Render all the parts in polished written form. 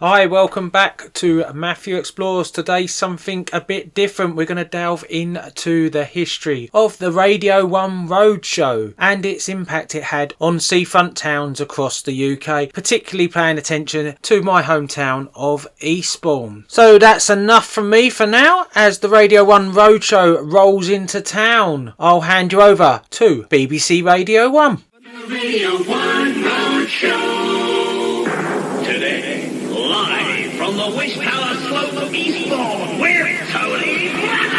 Hi, welcome back to Matthew Explores. Today something a bit different. We're going to delve into the history of the Radio 1 Roadshow and its impact it had on seafront towns across the UK, particularly paying attention to my hometown of Eastbourne. So that's enough from me for now. As the Radio 1 Roadshow rolls into town, I'll hand you over to BBC Radio 1. Radio 1 Roadshow. Today, live from the Wish Tower slope of Eastbourne, with Tony Blackburn.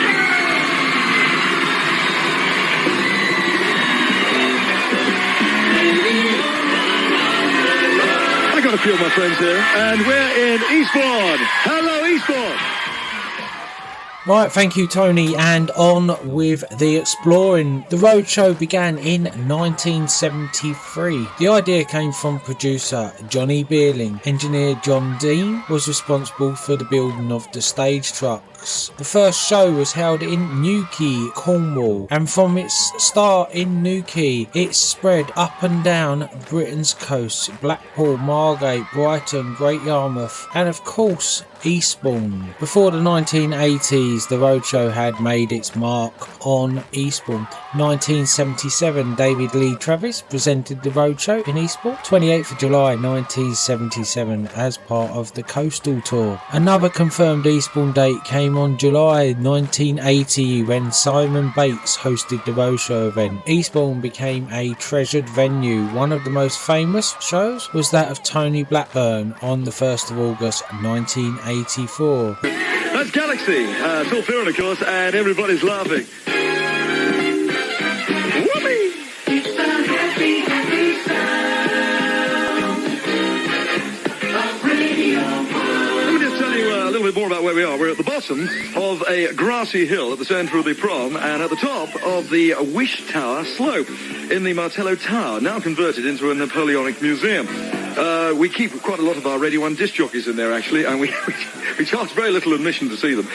I got a few of my friends here, and we're in Eastbourne. Hello, Eastbourne. Right, thank you Tony, and on with the exploring. The Roadshow began in 1973. The idea came from producer Johnny Beerling. Engineer John Dean was responsible for the building of the stage trucks. The first show was held in Newquay, Cornwall, and from its start in Newquay, it spread up and down Britain's coast: Blackpool, Margate, Brighton, Great Yarmouth, and of course Eastbourne. Before the 1980s, the Roadshow had made its mark on Eastbourne. 1977, David Lee Travis presented the Roadshow in Eastbourne. 28th of July 1977 as part of the Coastal Tour. Another confirmed Eastbourne date came on July 1980 when Simon Bates hosted the Roadshow event. Eastbourne became a treasured venue. One of the most famous shows was that of Tony Blackburn on the 1st of August 1984. That's Galaxy. It's all fearing, of course, and everybody's laughing. Whoopee! It's the happy, happy sound of Radio 1. Let me just tell you a little bit more about where we are. We're at the bottom of a grassy hill at the centre of the prom, and at the top of the Wish Tower slope in the Martello Tower, now converted into a Napoleonic museum. We keep quite a lot of our Radio 1 disc jockeys in there, actually, and we charge very little admission to see them.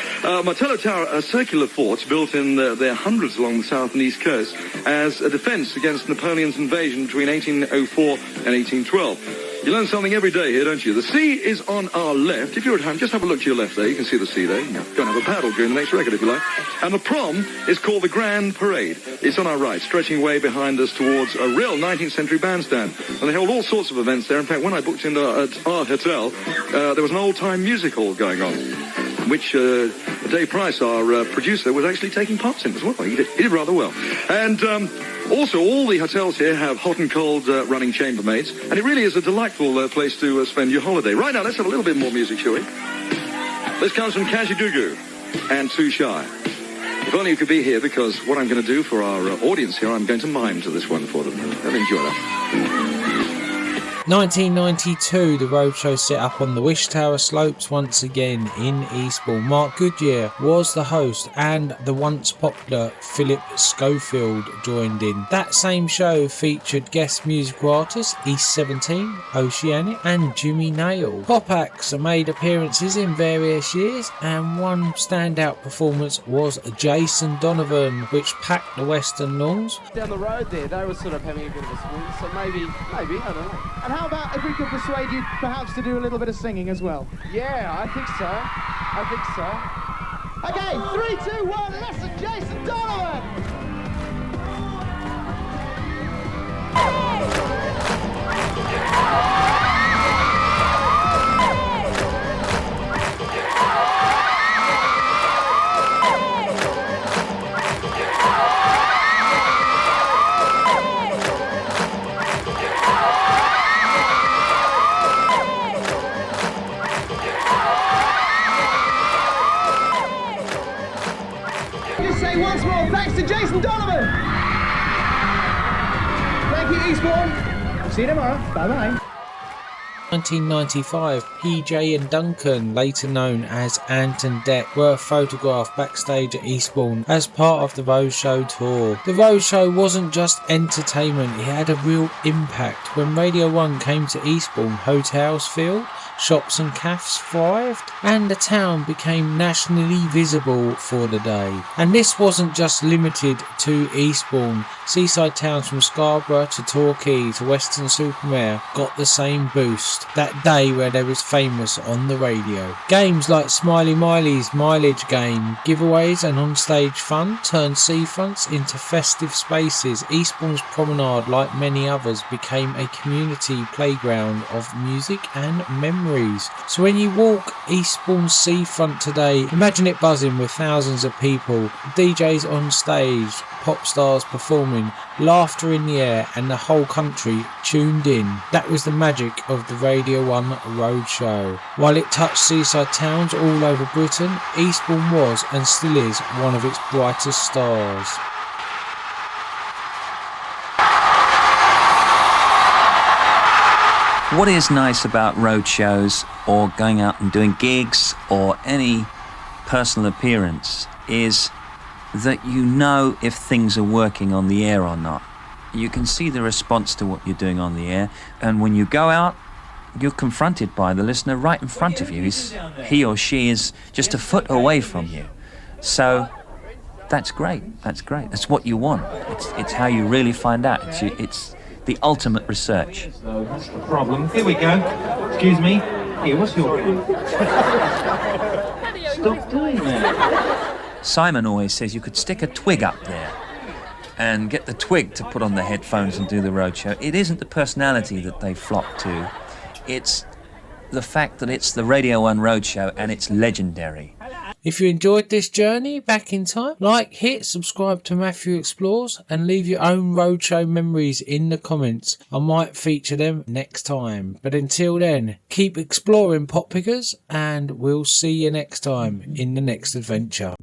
Martello Tower are circular forts built in their hundreds along the south and east coast as a defence against Napoleon's invasion between 1804 and 1812. You learn something every day here, don't you? The sea is on our left. If you're at home, just have a look to your left there. You can see the sea there. You can go and have a paddle during the next record if you like. And the prom is called the Grand Parade. It's on our right, stretching way behind us towards a real 19th century bandstand. And they hold all sorts of events there. In fact, when I booked in at our hotel, there was an old-time music hall going on, which Dave Price, our producer, was actually taking part in as well. He did rather well. And also, all the hotels here have hot and cold running chambermaids, and it really is a delightful place to spend your holiday. Right now, let's have a little bit more music, shall we? This comes from Kajidugu and Too Shy. If only you could be here, because what I'm going to do for our audience here, I'm going to mime to this one for them. They'll enjoy that. 1992, the Roadshow set up on the Wish Tower slopes once again in Eastbourne. Mark Goodier was the host, and the once popular Philip Schofield joined in. That same show featured guest musical artists East 17, Oceanic and Jimmy Nail. Pop acts made appearances in various years, and one standout performance was Jason Donovan, which packed the Western Lawns. Down the road there, they were sort of having a bit of a swing, so maybe, I don't know. And how about if we could persuade you perhaps to do a little bit of singing as well? Yeah, I think so. Okay, 3, 2, 1, listen, Jason Donovan! Once more, thanks to Jason Donovan. Thank you, Eastbourne. See you tomorrow. Bye-bye. 1995, PJ and Duncan, later known as Ant and Dec, were photographed backstage at Eastbourne as part of the Roadshow tour. The Roadshow wasn't just entertainment, it had a real impact. When Radio 1 came to Eastbourne, hotels filled, shops and cafes thrived, and the town became nationally visible for the day. And this wasn't just limited to Eastbourne. Seaside towns from Scarborough to Torquay to Weston-super-Mare got the same boost that day where they was famous on the radio. Games like Smiley Miley's mileage game, giveaways and onstage fun turned seafronts into festive spaces. Eastbourne's promenade, like many others, became a community playground of music and memories. So when you walk Eastbourne's seafront today, imagine it buzzing with thousands of people, DJs on stage, pop stars performing, laughter in the air, and the whole country tuned in. That was the magic of the Radio 1 Roadshow. While it touched seaside towns all over Britain, Eastbourne was and still is one of its brightest stars. What is nice about road shows or going out and doing gigs or any personal appearance is that you know if things are working on the air or not. You can see the response to what you're doing on the air, and when you go out, you're confronted by the listener right in front of you. He or she is just a foot away from you. So that's great. That's what you want. It's how you really find out. It's the ultimate research. So that's the problem. Here we go. Excuse me. Here, what's your problem? Stop doing that. Simon always says you could stick a twig up there and get the twig to put on the headphones and do the roadshow. It isn't the personality that they flock to. It's the fact that it's the Radio 1 Roadshow and it's legendary. If you enjoyed this journey back in time, like, hit subscribe to Matthew Explores and leave your own roadshow memories in the comments. I might feature them next time. But until then, keep exploring, pop pickers, and we'll see you next time in the next adventure.